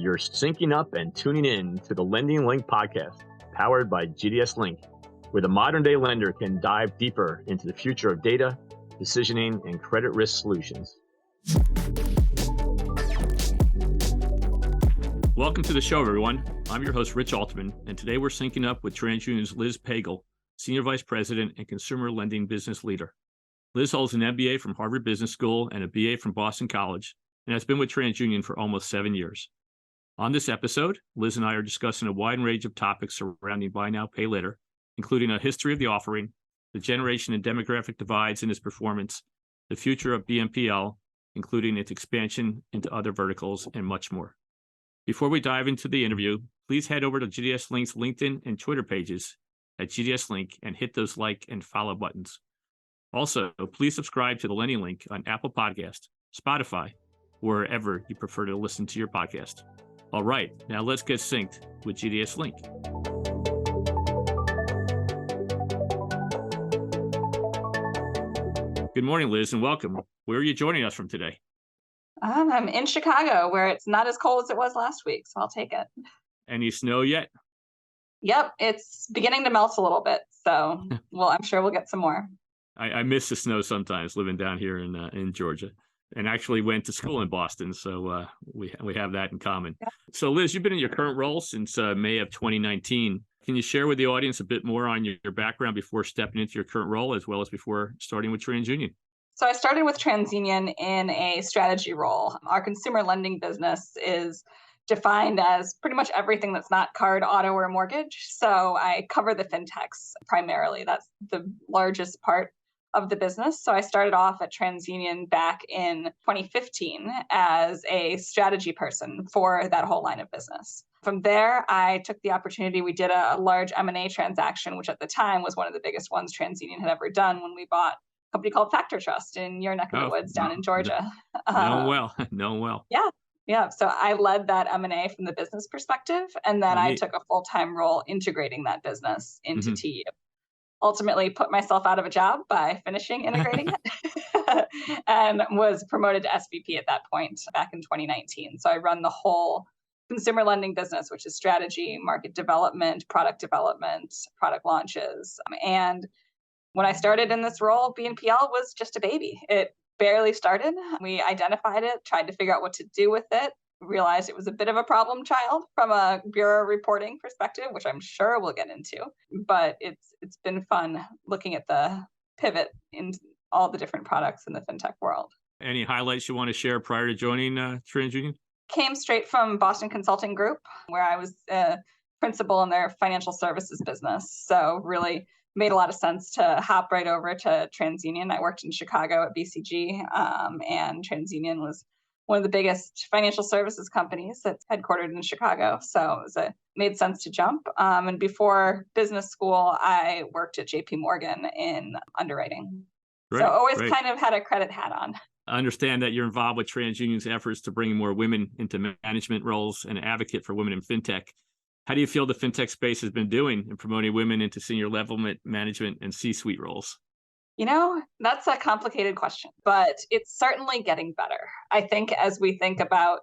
You're syncing up and tuning in to the Lending Link podcast, powered by GDS Link, where the modern-day lender can dive deeper into the future of data, decisioning, and credit risk solutions. Welcome to the show, everyone. I'm your host, Rich Alterman, and today we're syncing up with TransUnion's Liz Pagel, Senior Vice President and Consumer Lending Business Leader. Liz holds an MBA from Harvard Business School and a BA from Boston College, and has been with TransUnion for almost 7 years. On this episode, Liz and I are discussing a wide range of topics surrounding Buy Now, Pay Later, including a history of the offering, the generation and demographic divides in its performance, the future of BNPL, including its expansion into other verticals, and much more. Before we dive into the interview, please head over to GDS Link's LinkedIn and Twitter pages at GDS Link and hit those like and follow buttons. Also, please subscribe to the Lending Link on Apple Podcast, Spotify, or wherever you prefer to listen to your podcast. All right, now let's get synced with GDS Link. Good morning, Liz, and welcome. Where are you joining us from today? I'm in Chicago, where it's not as cold as it was last week, so I'll take it. Any snow yet? Yep, it's beginning to melt a little bit, so I'm sure we'll get some more. I miss the snow sometimes, living down here in Georgia, and actually went to school in Boston, so we have that in common. Yeah. So, Liz, you've been in your current role since May of 2019. Can you share with the audience a bit more on your background before stepping into your current role, as well as before starting with TransUnion? So I started with TransUnion in a strategy role. Our consumer lending business is defined as pretty much everything that's not card, auto, or mortgage. So I cover the fintechs primarily. That's the largest part of the business. So I started off at TransUnion back in 2015 as a strategy person for that whole line of business. From there, I took the opportunity. We did a large M&A transaction, which at the time was one of the biggest ones TransUnion had ever done, when we bought a company called Factor Trust in your neck of the woods down in Georgia. Known well. Yeah. So I led that M&A from the business perspective, and then I took a full-time role integrating that business into TU. Ultimately put myself out of a job by finishing integrating it and was promoted to SVP at that point back in 2019. So I run the whole consumer lending business, which is strategy, market development, product launches. And when I started in this role, BNPL was just a baby. It barely started. We identified it, tried to figure out what to do with it, realized it was a bit of a problem child from a bureau reporting perspective, which I'm sure we'll get into. But it's been fun looking at the pivot in all the different products in the fintech world. Any highlights you want to share prior to joining TransUnion? Came straight from Boston Consulting Group, where I was a principal in their financial services business. So really made a lot of sense to hop right over to TransUnion. I worked in Chicago at BCG, and TransUnion was one of the biggest financial services companies that's headquartered in Chicago. So it made sense to jump. And before business school, I worked at JP Morgan in underwriting. Great, so always kind of had a credit hat on. I understand that you're involved with TransUnion's efforts to bring more women into management roles and advocate for women in fintech. How do you feel the fintech space has been doing in promoting women into senior level management and C-suite roles? That's a complicated question, but it's certainly getting better. I think as we think about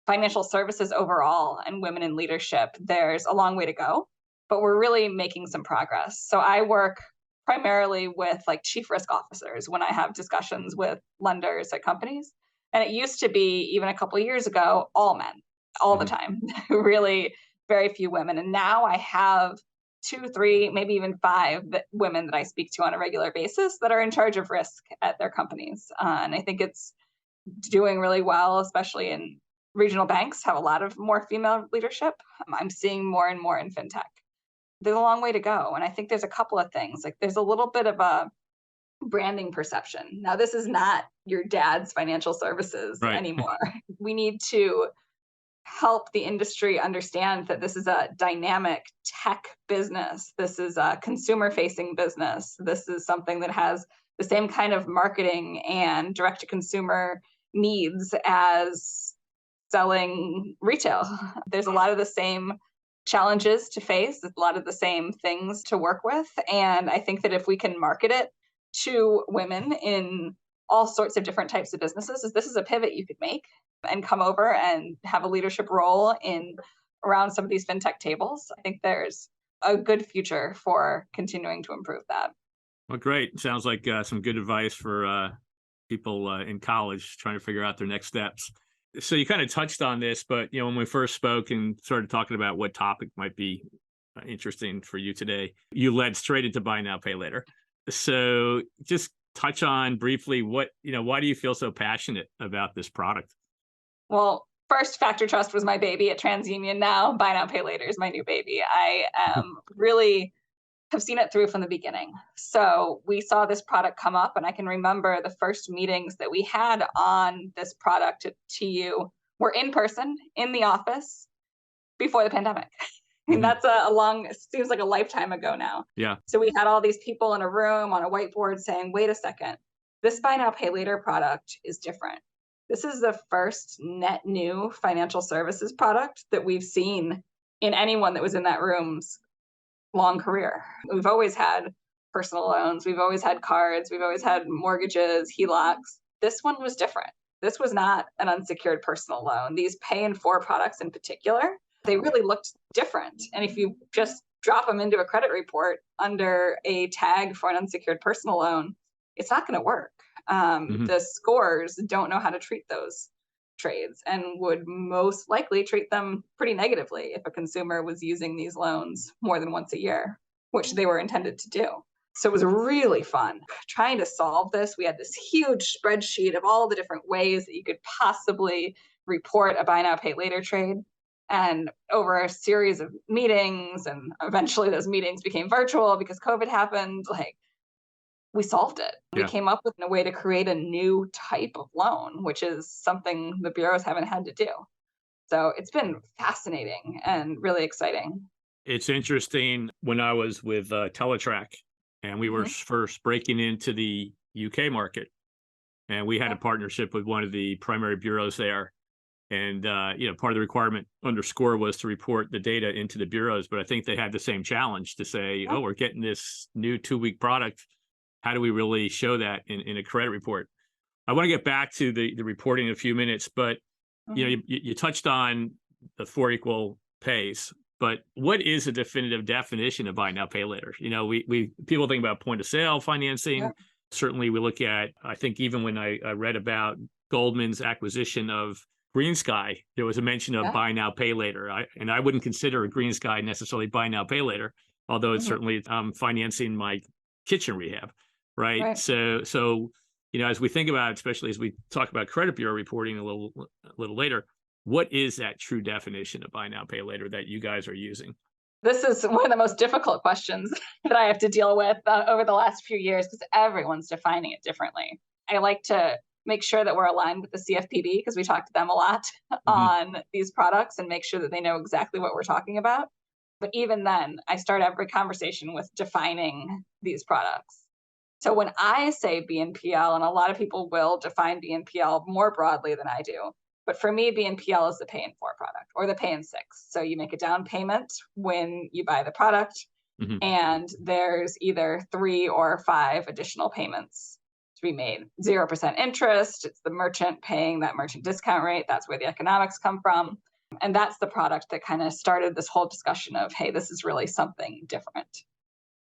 financial services overall and women in leadership, there's a long way to go, but we're really making some progress. So I work primarily with chief risk officers when I have discussions with lenders at companies. And it used to be, even a couple of years ago, all men, all the time, really very few women. And now I have 2, 3, maybe even 5 women that I speak to on a regular basis that are in charge of risk at their companies. And I think it's doing really well, especially in regional banks, have a lot of more female leadership. I'm seeing more and more in fintech. There's a long way to go. And I think there's a couple of things. There's a little bit of a branding perception. Now, this is not your dad's financial services anymore. We need to help the industry understand that this is a dynamic tech business. This is a consumer-facing business. This is something that has the same kind of marketing and direct-to-consumer needs as selling retail. There's a lot of the same challenges to face, a lot of the same things to work with. And I think that if we can market it to women in all sorts of different types of businesses, this is a pivot you could make. and come over and have a leadership role in around some of these fintech tables. I think there's a good future for continuing to improve that. Well, great. Sounds like some good advice for people in college trying to figure out their next steps. So you kind of touched on this, but when we first spoke and started talking about what topic might be interesting for you today, you led straight into buy now, pay later. So just touch on briefly why do you feel so passionate about this product? Well, first, Factor Trust was my baby at TransUnion. Now, buy now, pay later is my new baby. I really have seen it through from the beginning. So we saw this product come up, and I can remember the first meetings that we had on this product at TU were in person in the office before the pandemic. I mean, that's seems like a lifetime ago now. Yeah. So we had all these people in a room on a whiteboard saying, wait a second, this buy now, pay later product is different. This is the first net new financial services product that we've seen in anyone that was in that room's long career. We've always had personal loans, we've always had cards, we've always had mortgages, HELOCs. This one was different. This was not an unsecured personal loan. These pay in 4 products in particular, they really looked different. And if you just drop them into a credit report under a tag for an unsecured personal loan, it's not going to work. The scores don't know how to treat those trades and would most likely treat them pretty negatively if a consumer was using these loans more than once a year, which they were intended to do. So it was really fun trying to solve this. We had this huge spreadsheet of all the different ways that you could possibly report a buy now, pay later trade. And over a series of meetings, and eventually those meetings became virtual because COVID happened, we solved it. Yeah. We came up with a way to create a new type of loan, which is something the bureaus haven't had to do. So it's been fascinating and really exciting. It's interesting. When I was with Teletrack and we were first breaking into the UK market, and we had a partnership with one of the primary bureaus there. And, part of the requirement under SCORE was to report the data into the bureaus. But I think they had the same challenge to say, we're getting this new 2-week product. How do we really show that in a credit report? I want to get back to the reporting in a few minutes, but you touched on the 4 equal pays. But what is a definitive definition of buy now, pay later? We people think about point of sale financing. Yeah. Certainly, we look at. I think even when I read about Goldman's acquisition of Green Sky, there was a mention of buy now, pay later. I wouldn't consider a Green Sky necessarily buy now, pay later, although it's certainly financing my kitchen rehab, right? So as we think about, especially as we talk about credit bureau reporting a little later, what is that true definition of buy now, pay later that you guys are using? This is one of the most difficult questions that I have to deal with over the last few years because everyone's defining it differently. I like to make sure that we're aligned with the CFPB because we talk to them a lot on these products and make sure that they know exactly what we're talking about. But even then, I start every conversation with defining these products. So when I say BNPL, and a lot of people will define BNPL more broadly than I do, but for me, BNPL is the pay in 4 product or the pay in 6. So you make a down payment when you buy the product, and there's either 3 or 5 additional payments to be made. 0% interest. It's the merchant paying that merchant discount rate. That's where the economics come from. And that's the product that kind of started this whole discussion of, hey, this is really something different.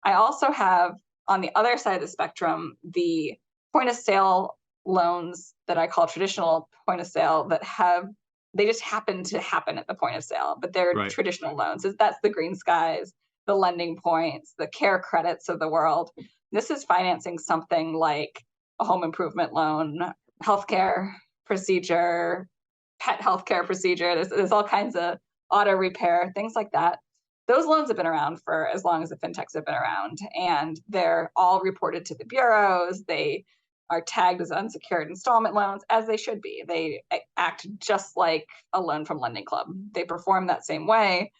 I also have, on the other side of the spectrum, the point of sale loans that I call traditional point of sale that they just happen to happen at the point of sale, but they're traditional loans. That's the Green Skies, the Lending Points, the Care Credits of the world. This is financing something like a home improvement loan, healthcare procedure, pet healthcare procedure. There's all kinds of auto repair, things like that. Those loans have been around for as long as the fintechs have been around, and they're all reported to the bureaus. They are tagged as unsecured installment loans, as they should be. They act just like a loan from Lending Club. They perform that same way.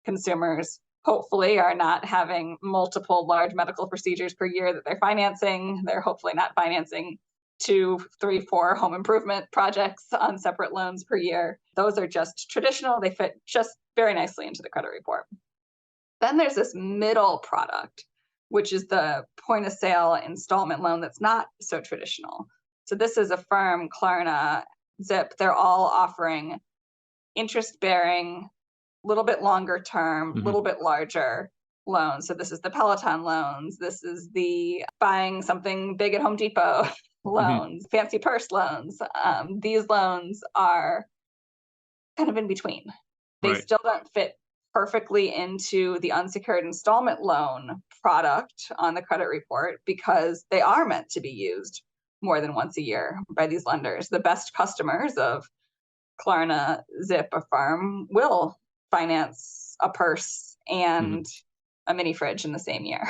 Consumers hopefully are not having multiple large medical procedures per year that they're financing. They're hopefully not financing 2, 3, 4 home improvement projects on separate loans per year. Those are just traditional. They fit just very nicely into the credit report. Then there's this middle product, which is the point of sale installment loan that's not so traditional. So this is Affirm, Klarna, Zip, they're all offering interest-bearing, little bit longer term, Mhm. little bit larger loans. So this is the Peloton loans. This is the buying something big at Home Depot Mhm. loans, fancy purse loans. These loans are kind of in between. They Right. still don't fit perfectly into the unsecured installment loan product on the credit report because they are meant to be used more than once a year by these lenders. The best customers of Klarna, Zip, Affirm will finance a purse Mhm. and a mini fridge in the same year.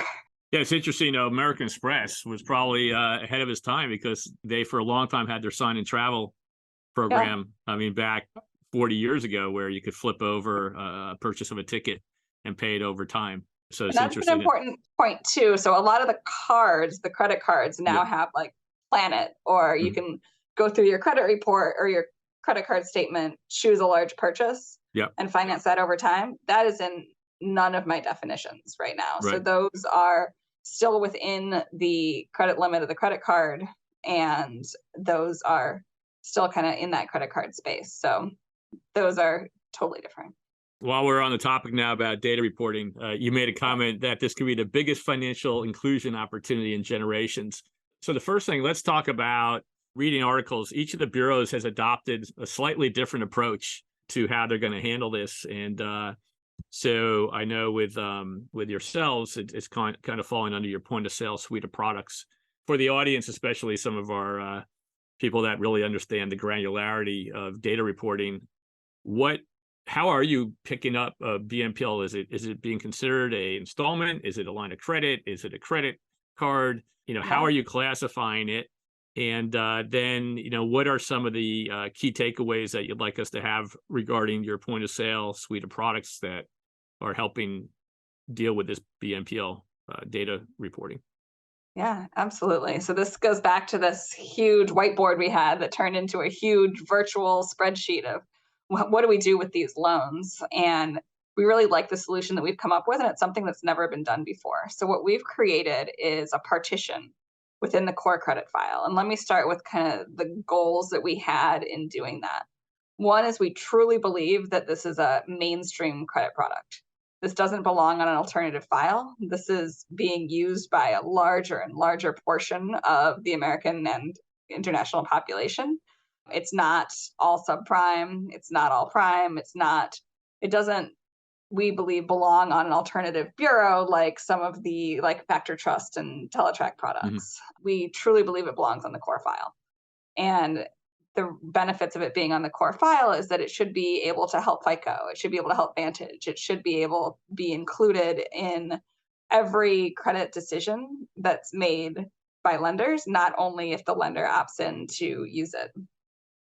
Yeah, it's interesting. American Express was probably ahead of his time because they, for a long time, had their sign and travel Yeah. program. I mean, back 40 years ago, where you could flip over a purchase of a ticket and pay it over time. So And it's that's an interesting. important point too. So a lot of the cards, the credit cards Yeah. now have like Planet, or you Mhm. can go through your credit report or your credit card statement, choose a large purchase Yeah. and finance that over time. That is in none of my definitions right now. So Right. those are still within the credit limit of the credit card, and those are still kind of in that credit card space. So those are totally different. While we're on the topic now about data reporting, you made a comment that this could be the biggest financial inclusion opportunity in generations. So the first thing, let's talk about reading articles. Each of the bureaus has adopted a slightly different approach to how they're going to handle this. And so I know with yourselves, it's kind of falling under your point of sale suite of products. For the audience, especially some of our people that really understand the granularity of data reporting, what how are you picking up a BNPL? Is it being considered a installment? Is it a line of credit? Is it a credit card? How Yeah. are you classifying it? And then, what are some of the key takeaways that you'd like us to have regarding your point of sale suite of products that are helping deal with this BNPL data reporting? Yeah, absolutely. So this goes back to this huge whiteboard we had that turned into a huge virtual spreadsheet of what do we do with these loans? And we really like the solution that we've come up with, and it's something that's never been done before. So what we've created is a partition within the core credit file. And let me start with kind of the goals that we had in doing that. One is we truly believe that this is a mainstream credit product. This doesn't belong on an alternative file. This is being used by a larger and larger portion of the American and international population. It's not all subprime. It's not all prime. It doesn't, we believe, belong on an alternative bureau like some of the like Factor Trust and Teletrack Mhm. products. We truly believe it belongs on the core file. And the benefits of it being on the core file is that it should be able to help FICO. It should be able to help Vantage. It should be able to be included in every credit decision that's made by lenders, not only if the lender opts in to use it.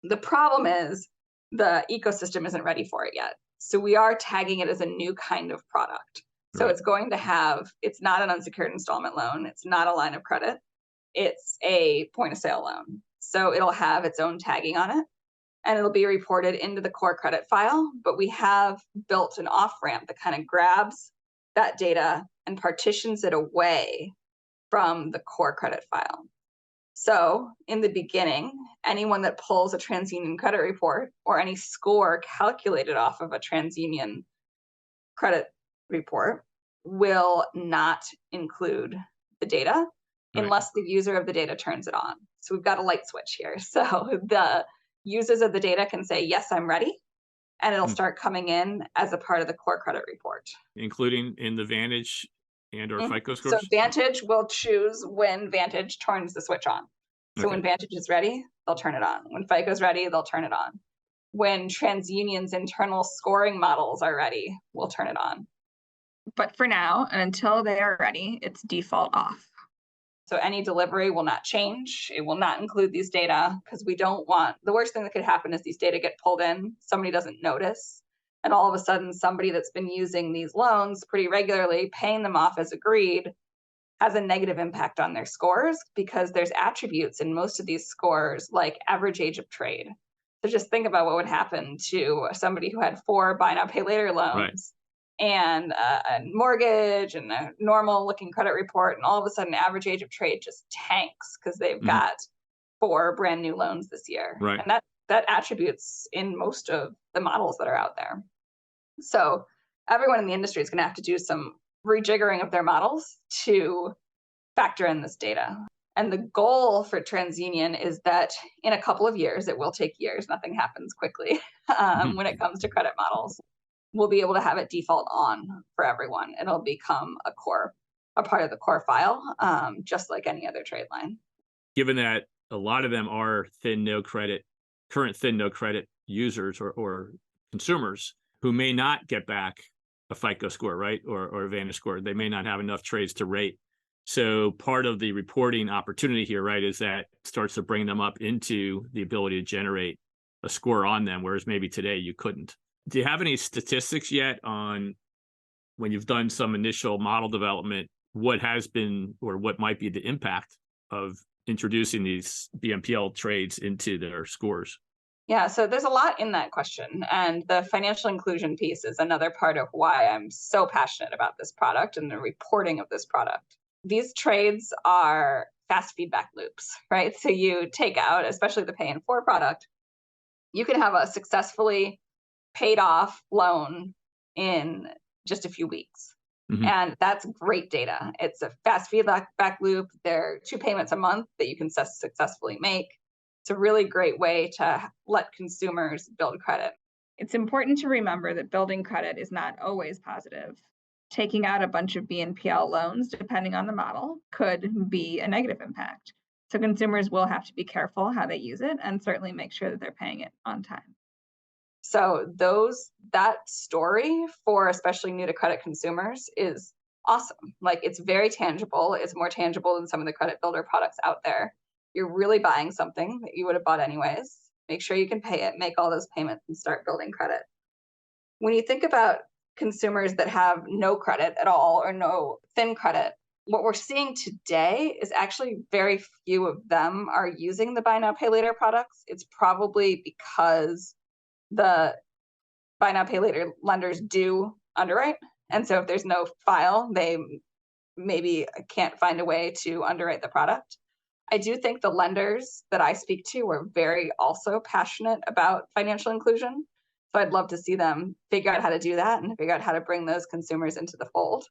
The problem is the ecosystem isn't ready for it yet. So we are tagging it as a new kind of product. So Right. it's not an unsecured installment loan. It's not a line of credit. It's a point of sale loan. So it'll have its own tagging on it, and it'll be reported into the core credit file. But we have built an off ramp that kind of grabs that data and partitions it away from the core credit file. So in the beginning, anyone that pulls a TransUnion credit report or any score calculated off of a TransUnion credit report will not include the data Right. unless the user of the data turns it on. So we've got a light switch here. So the users of the data can say, yes, I'm ready. And it'll Mm. start coming in as a part of the core credit report. Including in the Vantage and or Mhm. FICO So scores? Vantage will choose when Vantage turns the switch on. So Okay. when Vantage is ready, they'll turn it on. When FICO's ready, they'll turn it on. When TransUnion's internal scoring models are ready, we'll turn it on. But for now, and until they are ready, it's default off. So any delivery will not change. It will not include these data because we don't want, the worst thing that could happen is these data get pulled in, somebody doesn't notice, and all of a sudden somebody that's been using these loans pretty regularly, paying them off as agreed, has a negative impact on their scores because there's attributes in most of these scores like average age of trade. So just think about what would happen to somebody who had 4 buy now pay later Right. loans and a mortgage and a normal looking credit report, and all of a sudden average age of trade just tanks because they've Mhm. got 4 brand new loans this year. Right. And that that attributes in most of the models that are out there. So everyone in the industry is going to have to do some rejiggering of their models to factor in this data. And the goal for TransUnion is that in a couple of years, it will take years, nothing happens quickly when it comes to credit models, we'll be able to have it default on for everyone. It'll become a part of the core file, just like any other trade line. Given that a lot of them are current thin no credit users or consumers who may not get back a FICO score, right? Or a Vantage score. They may not have enough trades to rate. So part of the reporting opportunity here, right, is that starts to bring them up into the ability to generate a score on them, whereas maybe today you couldn't. Do you have any statistics yet on when you've done some initial model development, what has been or what might be the impact of introducing these BNPL trades into their scores? Yeah, so there's a lot in that question. And the financial inclusion piece is another part of why I'm so passionate about this product and the reporting of this product. These trades are fast feedback loops, right? So you take out, especially the pay in 4 product, you can have a successfully paid off loan in just a few weeks. Mhm. And that's great data. It's a fast feedback loop. There are 2 payments a month that you can successfully make. It's a really great way to let consumers build credit. It's important to remember that building credit is not always positive. Taking out a bunch of BNPL loans, depending on the model, could be a negative impact. So consumers will have to be careful how they use it and certainly make sure that they're paying it on time. So that story for especially new to credit consumers is awesome. Like, it's very tangible. It's more tangible than some of the credit builder products out there. You're really buying something that you would have bought anyways. Make sure you can pay it, make all those payments, and start building credit. When you think about consumers that have no credit at all or no thin credit, what we're seeing today is actually very few of them are using the buy now, pay later products. It's probably because the buy now, pay later lenders do underwrite. And so if there's no file, they maybe can't find a way to underwrite the product. I do think the lenders that I speak to are very also passionate about financial inclusion. So I'd love to see them figure out how to do that and figure out how to bring those consumers into the fold.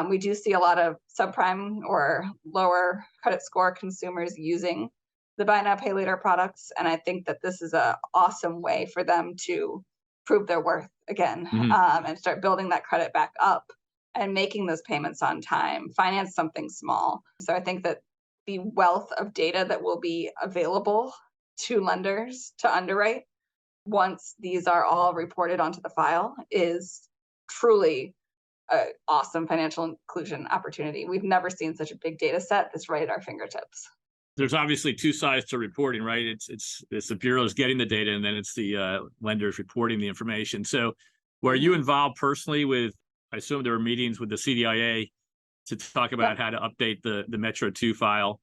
We do see a lot of subprime or lower credit score consumers using the buy now, pay later products. And I think that this is an awesome way for them to prove their worth again, and start building that credit back up and making those payments on time, finance something small. So I think that the wealth of data that will be available to lenders to underwrite once these are all reported onto the file is truly an awesome financial inclusion opportunity. We've never seen such a big data set that's right at our fingertips. There's obviously two sides to reporting, right? It's the bureaus getting the data, and then it's the lenders reporting the information. So, were you involved personally with? I assume there were meetings with the CDIA to talk about how to update the Metro 2 file.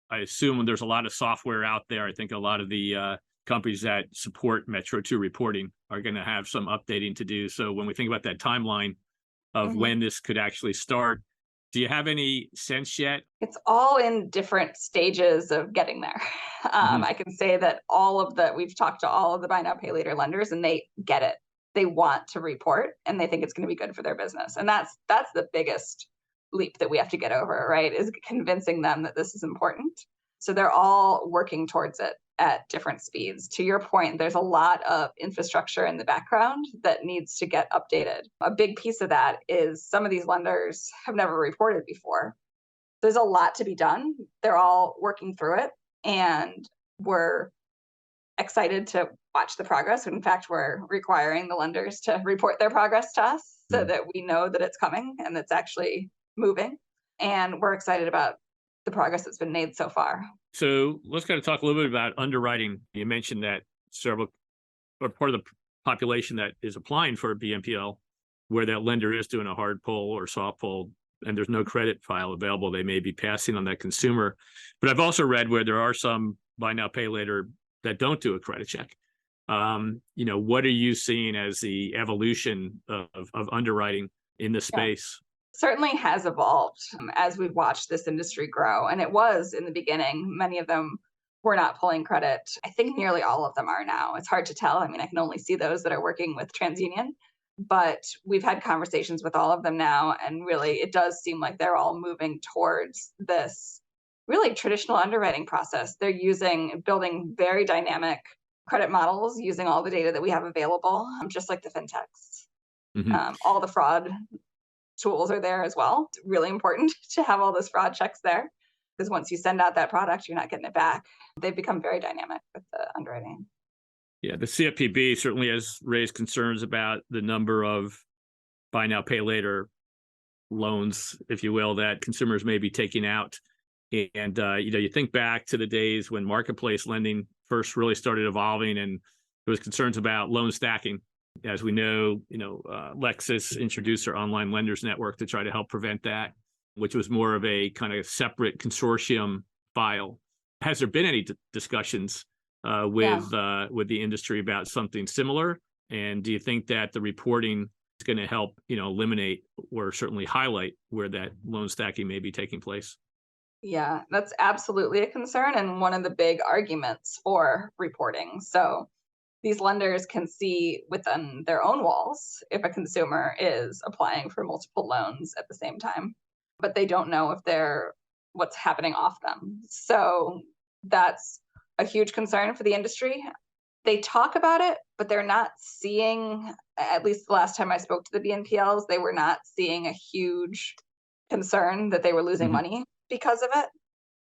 I assume there's a lot of software out there. I think a lot of the companies that support Metro 2 reporting are going to have some updating to do. So when we think about that timeline of when this could actually start, do you have any sense yet? It's all in different stages of getting there. I can say that we've talked to all of the buy now, pay later lenders, and they get it. They want to report, and they think it's going to be good for their business. And that's the biggest leap that we have to get over, right? Is convincing them that this is important. So they're all working towards it at different speeds. To your point, there's a lot of infrastructure in the background that needs to get updated. A big piece of that is some of these lenders have never reported before. There's a lot to be done. They're all working through it, and we're excited to watch the progress. In fact, we're requiring the lenders to report their progress to us so that we know that it's coming and it's actually moving. And we're excited about the progress that's been made so far. So let's kind of talk a little bit about underwriting. You mentioned that part of the population that is applying for a BNPL, where that lender is doing a hard pull or soft pull, and there's no credit file available, they may be passing on that consumer. But I've also read where there are some buy now, pay later that don't do a credit check. What are you seeing as the evolution of underwriting in this space? Certainly has evolved as we've watched this industry grow. And it was in the beginning, many of them were not pulling credit. I think nearly all of them are now. It's hard to tell. I mean, I can only see those that are working with TransUnion, but we've had conversations with all of them now. And really, it does seem like they're all moving towards this really traditional underwriting process. They're building very dynamic credit models using all the data that we have available, just like the fintechs. Mhm. All the fraud tools are there as well. It's really important to have all those fraud checks there because once you send out that product, you're not getting it back. They've become very dynamic with the underwriting. Yeah, the CFPB certainly has raised concerns about the number of buy now, pay later loans, if you will, that consumers may be taking out. And you think back to the days when marketplace lending first really started evolving, and there was concerns about loan stacking. As we know, Lexus introduced their online lenders network to try to help prevent that, which was more of a kind of separate consortium file. Has there been any discussions with the industry about something similar? And do you think that the reporting is going to help, eliminate or certainly highlight where that loan stacking may be taking place? Yeah, that's absolutely a concern and one of the big arguments for reporting. So these lenders can see within their own walls if a consumer is applying for multiple loans at the same time, but they don't know if they're what's happening off them. So that's a huge concern for the industry. They talk about it, but they're not seeing, at least the last time I spoke to the BNPLs, they were not seeing a huge concern that they were losing Mhm. money because of it.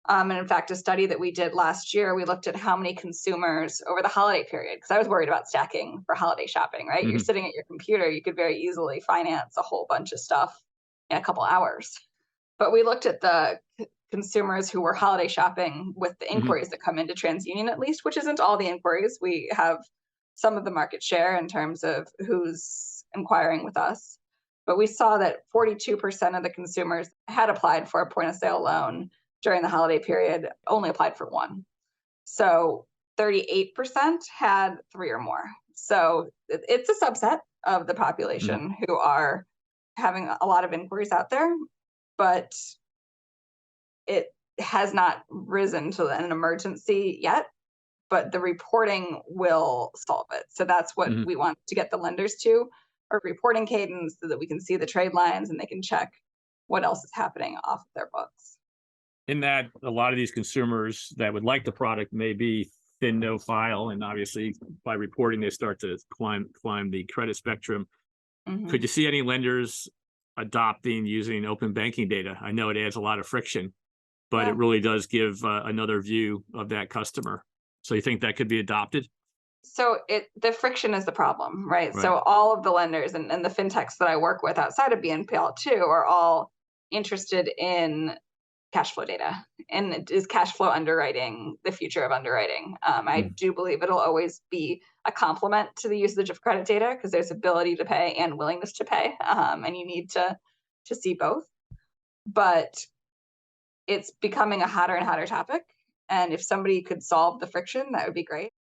And in fact, a study that we did last year, we looked at how many consumers over the holiday period, because I was worried about stacking for holiday shopping, right? You're Mhm. sitting at your computer, you could very easily finance a whole bunch of stuff in a couple hours. But we looked at the consumers who were holiday shopping with the Mhm. inquiries that come into TransUnion, at least, which isn't all the inquiries. We have some of the market share in terms of who's inquiring with us. But we saw that 42% of the consumers had applied for a point of sale loan during the holiday period, only applied for one. So 38% had three or more. So it's a subset of the Mhm. population who are having a lot of inquiries out there, but it has not risen to an emergency yet, but the reporting will solve it. So that's what Mhm. we want to get the lenders to, a reporting cadence so that we can see the trade lines and they can check what else is happening off of their books. In that a lot of these consumers that would like the product may be thin no file, and obviously by reporting they start to climb the credit spectrum. Could Mhm. you see any lenders adopting using open banking data? I know it adds a lot of friction, but it Yeah. really does give another view of that customer. So you think that could be adopted? So the friction is the problem, right? Right. So all of the lenders and the fintechs that I work with outside of BNPL too are all interested in cash flow data. And is cash flow underwriting the future of underwriting? I Mm. do believe it'll always be a complement to the usage of credit data because there's ability to pay and willingness to pay, and you need to see both. But it's becoming a hotter and hotter topic. And if somebody could solve the friction, that would be great.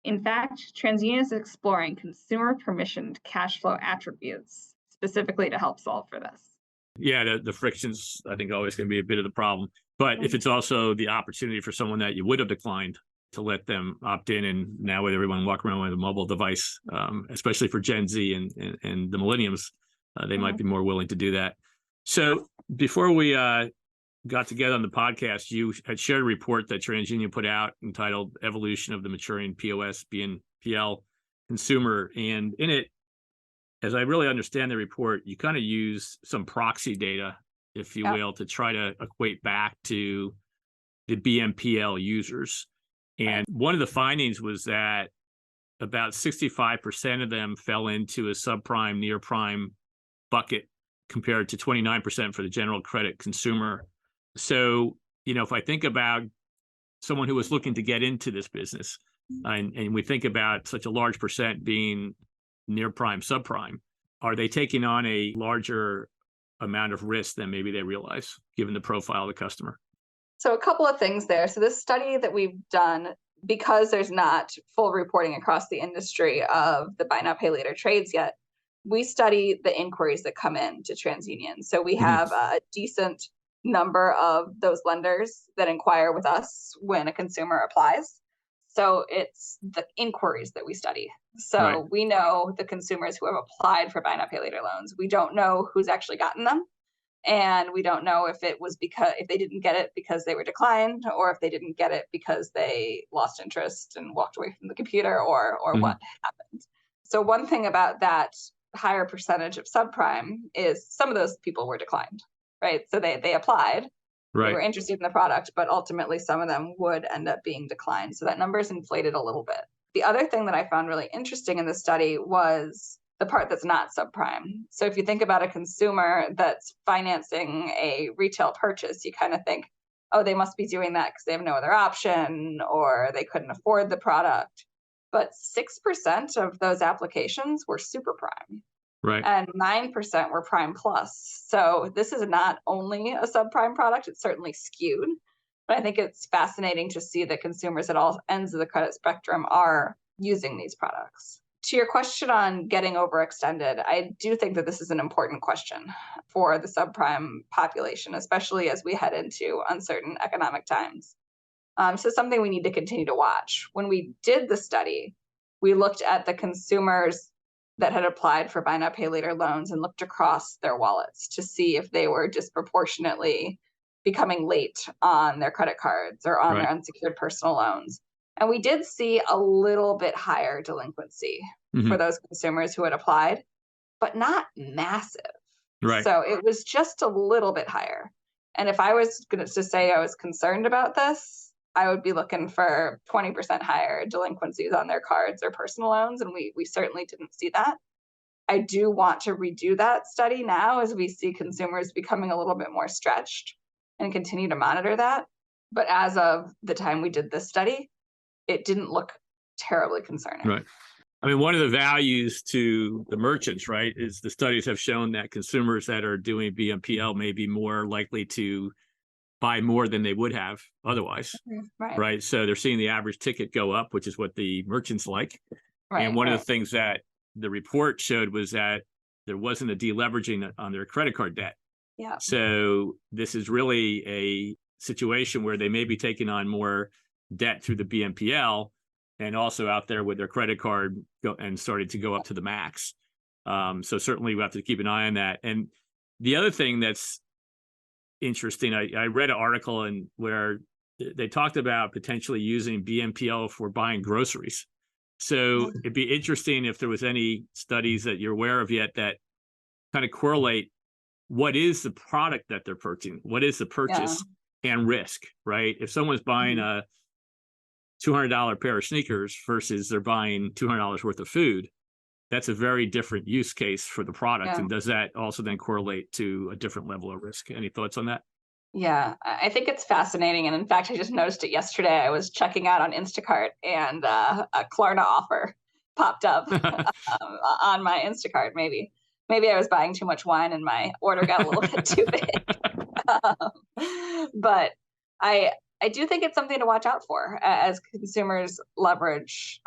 In fact, TransUnion is exploring consumer permissioned cash flow attributes specifically to help solve for this. Yeah, the friction's I think always going to be a bit of the problem. But if it's also the opportunity for someone that you would have declined to let them opt in, and now with everyone walking around with a mobile device, especially for Gen Z and the millenniums, they might Mhm. be more willing to do that. So before we got together on the podcast, you had shared a report that TransUnion put out entitled "Evolution of the Maturing POS BNPL Consumer," and in it, as I really understand the report, you kind of use some proxy data, if you Yep. will, to try to equate back to the BNPL users. Right. And one of the findings was that about 65% of them fell into a subprime, near prime bucket compared to 29% for the general credit consumer. So, if I think about someone who was looking to get into this business, and we think about such a large percent being near prime, subprime, are they taking on a larger amount of risk than maybe they realize, given the profile of the customer? So a couple of things there. So this study that we've done, because there's not full reporting across the industry of the buy now pay later trades yet, we study the inquiries that come in to TransUnion. So we Mhm. have a decent number of those lenders that inquire with us when a consumer applies. So it's the inquiries that we study. Right. So we know the consumers who have applied for buy now, pay later loans. We don't know who's actually gotten them. And we don't know if it was because if they didn't get it because they were declined, or if they didn't get it because they lost interest and walked away from the computer, or Mhm. what happened. So one thing about that higher percentage of subprime is some of those people were declined, right? So they applied, they Right. were interested in the product, but ultimately some of them would end up being declined. So that number is inflated a little bit. The other thing that I found really interesting in the study was the part that's not subprime. So if you think about a consumer that's financing a retail purchase, you kind of think, oh, they must be doing that because they have no other option or they couldn't afford the product. But 6% of those applications were super prime Right. and 9% were prime plus. So this is not only a subprime product, it's certainly skewed. But I think it's fascinating to see that consumers at all ends of the credit spectrum are using these products. To your question on getting overextended, I do think that this is an important question for the subprime population, especially as we head into uncertain economic times. So something we need to continue to watch. When we did the study, we looked at the consumers that had applied for buy now, pay later loans and looked across their wallets to see if they were disproportionately becoming late on their credit cards or on their Right. unsecured personal loans. And we did see a little bit higher delinquency for Mhm. those consumers who had applied, but not massive. Right. So it was just a little bit higher. And if I was going to say I was concerned about this, I would be looking for 20% higher delinquencies on their cards or personal loans. And we certainly didn't see that. I do want to redo that study now as we see consumers becoming a little bit more stretched and continue to monitor that. But as of the time we did this study, it didn't look terribly concerning. Right. I mean, one of the values to the merchants, right, is the studies have shown that consumers that are doing BNPL may be more likely to buy more than they would have otherwise, Right, right? So they're seeing the average ticket go up, which is what the merchants like. And right, one of right. the things that the report showed was that there wasn't a deleveraging on their credit card debt. Yeah, So this is really a situation where they may be taking on more debt through the BNPL and also out there with their credit card and starting to go up to the max. So certainly we have to keep an eye on that. And the other thing that's interesting, I read an article and where they talked about potentially using BNPL for buying groceries. yeah, So it'd be interesting if there was any studies that you're aware of yet that kind of correlate what is the product that they're purchasing, what is the yeah. purchase and risk, right? If someone's buying Mhm. a $200 pair of sneakers versus they're buying $200 worth of food, that's a very different use case for the product. Yeah. And does that also then correlate to a different level of risk? Any thoughts on that? Yeah, I think it's fascinating, and in fact, I just noticed it yesterday. I was checking out on Instacart, and a Klarna offer popped up on my Instacart. Maybe I was buying too much wine, and my order got a little bit too big. But I I do think it's something to watch out for as consumers leverage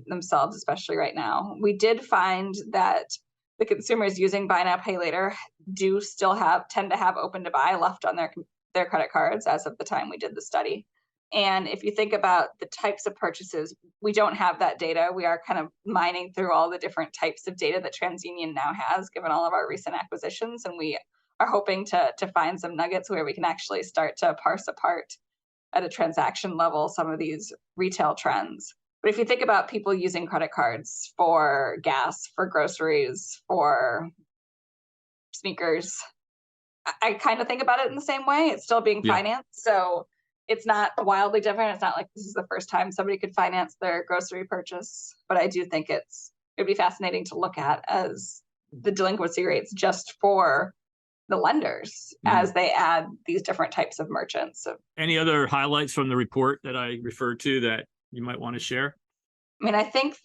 themselves, especially right now. We did find that the consumers using buy now pay later do still have tend to have open to buy left on their credit cards as of the time we did the study. And if you think about the types of purchases, we don't have that data. We are kind of mining through all the different types of data that TransUnion now has, given all of our recent acquisitions. And we are hoping to find some nuggets where we can actually start to parse apart at a transaction level some of these retail trends. But if you think about people using credit cards for gas, for groceries, for sneakers, I kind of think about it in the same way. It's still being Yeah. financed. So it's not wildly different. It's not like this is the first time somebody could finance their grocery purchase. But I do think it'd be fascinating to look at as the delinquency rates just for the lenders Mhm. as they add these different types of merchants. So, Any other highlights from the report that I referred to that you might want to share? I mean, I think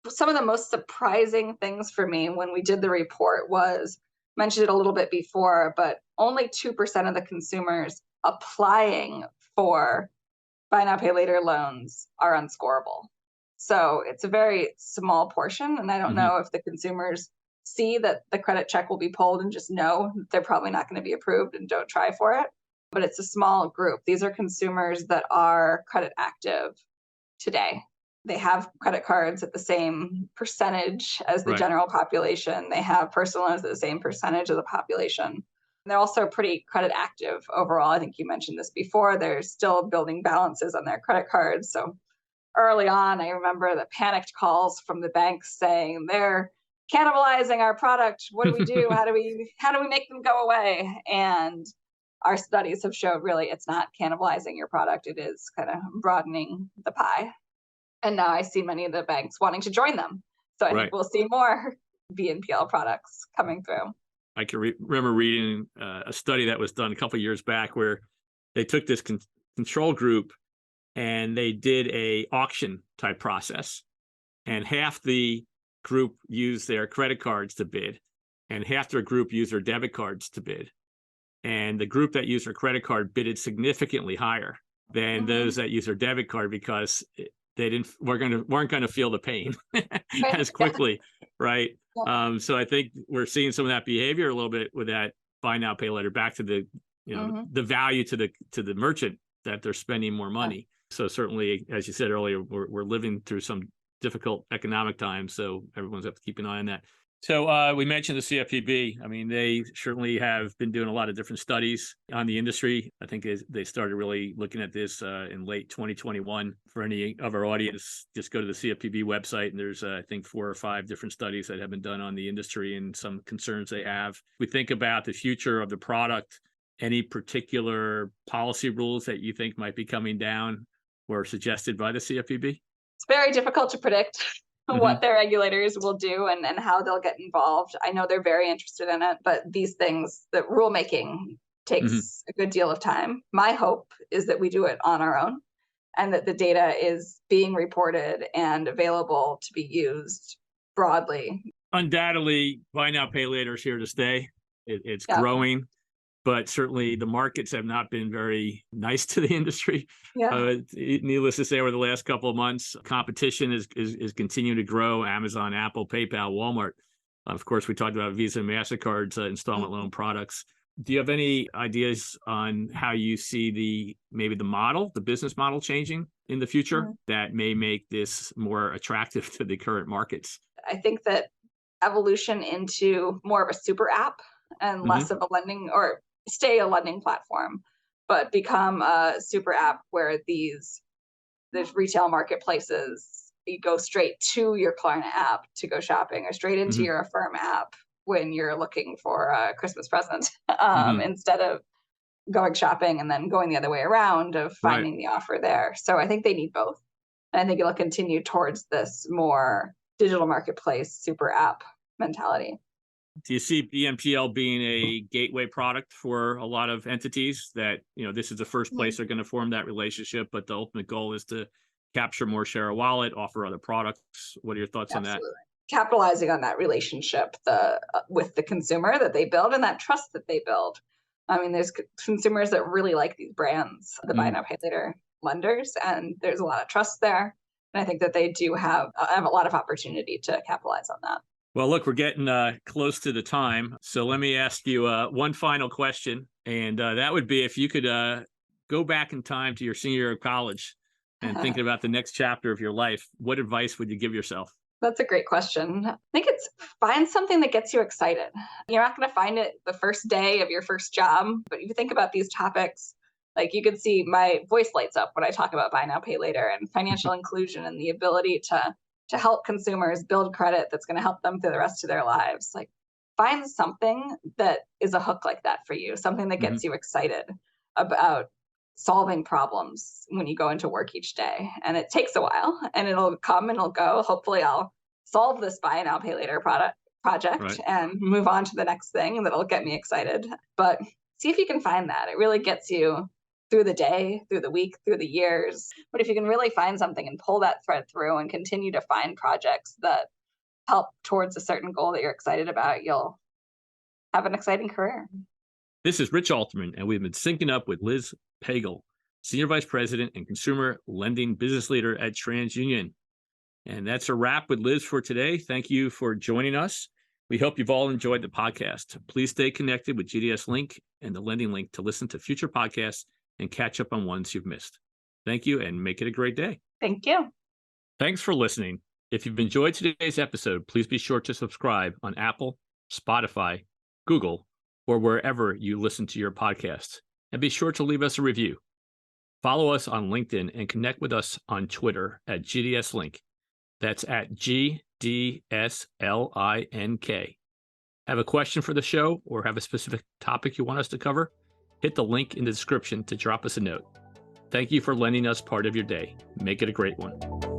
some of the most surprising things for me when we did the report was mentioned it a little bit before, but only 2% of the consumers applying for buy now pay later loans are unscorable. So it's a very small portion, and I don't Hmm. know if the consumers see that the credit check will be pulled and just know they're probably not going to be approved and don't try for it. But it's a small group. These are consumers that are credit active today. They have credit cards at the same percentage as the Right. general population. They have personal loans at the same percentage of the population. They're also pretty credit active overall. I think you mentioned this before. They're still building balances on their credit cards. So early on, I remember the panicked calls from the banks saying they're cannibalizing our product. What do we do? How do we make them go away? And our studies have showed really it's not cannibalizing your product. It is kind of broadening the pie. And now I see many of the banks wanting to join them. So I Right. think we'll see more BNPL products coming through. I can remember reading a study that was done a couple of years back where they took this control group and they did a auction type process, and half the group used their credit cards to bid and half their group used their debit cards to bid, and the group that used their credit card bidded significantly higher than those that used their debit card because they weren't going to feel the pain as quickly, right? Yeah. So I think we're seeing some of that behavior a little bit with that buy now pay later, back to the the value to the merchant that they're spending more money. So certainly, as you said earlier, we're living through some difficult economic times, so everyone's have to keep an eye on that. So we mentioned the CFPB. I mean, they certainly have been doing a lot of different studies on the industry. I think they started really looking at this in late 2021. For any of our audience, just go to the CFPB website, and there's, I think, 4 or 5 different studies that have been done on the industry and some concerns they have. We think about the future of the product. Any particular policy rules that you think might be coming down or suggested by the CFPB? It's very difficult to predict what their regulators will do and how they'll get involved. I know they're very interested in it, but these things, the rulemaking takes a good deal of time. My hope is that we do it on our own and that the data is being reported and available to be used broadly. Undoubtedly, buy now, pay later is here to stay. It's Yeah. growing, but certainly the markets have not been very nice to the industry. Yeah. Needless to say, over the last couple of months, competition is continuing to grow. Amazon, Apple, PayPal, Walmart. Of course, we talked about Visa and MasterCard's installment loan products. Do you have any ideas on how you see maybe the business model changing in the future that may make this more attractive to the current markets? I think that evolution into more of a super app and less of a lending, or stay a lending platform, but become a super app where there's retail marketplaces, you go straight to your Klarna app to go shopping, or straight into your Affirm app when you're looking for a Christmas present, instead of going shopping and then going the other way around of finding the offer there. So I think they need both. And I think it'll continue towards this more digital marketplace super app mentality. Do you see BNPL being a gateway product for a lot of entities that, this is the first place they're going to form that relationship, but the ultimate goal is to capture more share of wallet, offer other products? What are your thoughts on that? Absolutely. Capitalizing on that relationship with the consumer that they build and that trust that they build. I mean, there's consumers that really like these brands, the buy now, pay later lenders, and there's a lot of trust there. And I think that they do have a lot of opportunity to capitalize on that. Well, look, we're getting close to the time. So let me ask you one final question. And that would be, if you could go back in time to your senior year of college and thinking about the next chapter of your life, what advice would you give yourself? That's a great question. I think it's find something that gets you excited. You're not going to find it the first day of your first job, but if you think about these topics, like you can see my voice lights up when I talk about buy now, pay later and financial inclusion and the ability to help consumers build credit that's going to help them through the rest of their lives. Like, find something that is a hook like that for you, something that gets you excited about solving problems when you go into work each day. And it takes a while and it'll come and it'll go. Hopefully I'll solve this buy now, pay later project and move on to the next thing that'll get me excited. But see if you can find that. It really gets you through the day, through the week, through the years. But if you can really find something and pull that thread through and continue to find projects that help towards a certain goal that you're excited about, you'll have an exciting career. This is Rich Alterman, and we've been syncing up with Liz Pagel, Senior Vice President and Consumer Lending Business Leader at TransUnion. And that's a wrap with Liz for today. Thank you for joining us. We hope you've all enjoyed the podcast. Please stay connected with GDS Link and the Lending Link to listen to future podcasts and catch up on ones you've missed. Thank you and make it a great day. Thank you. Thanks for listening. If you've enjoyed today's episode, please be sure to subscribe on Apple, Spotify, Google, or wherever you listen to your podcasts. And be sure to leave us a review. Follow us on LinkedIn and connect with us on Twitter at GDS Link. That's at GDSLINK. Have a question for the show or have a specific topic you want us to cover? Hit the link in the description to drop us a note. Thank you for lending us part of your day. Make it a great one.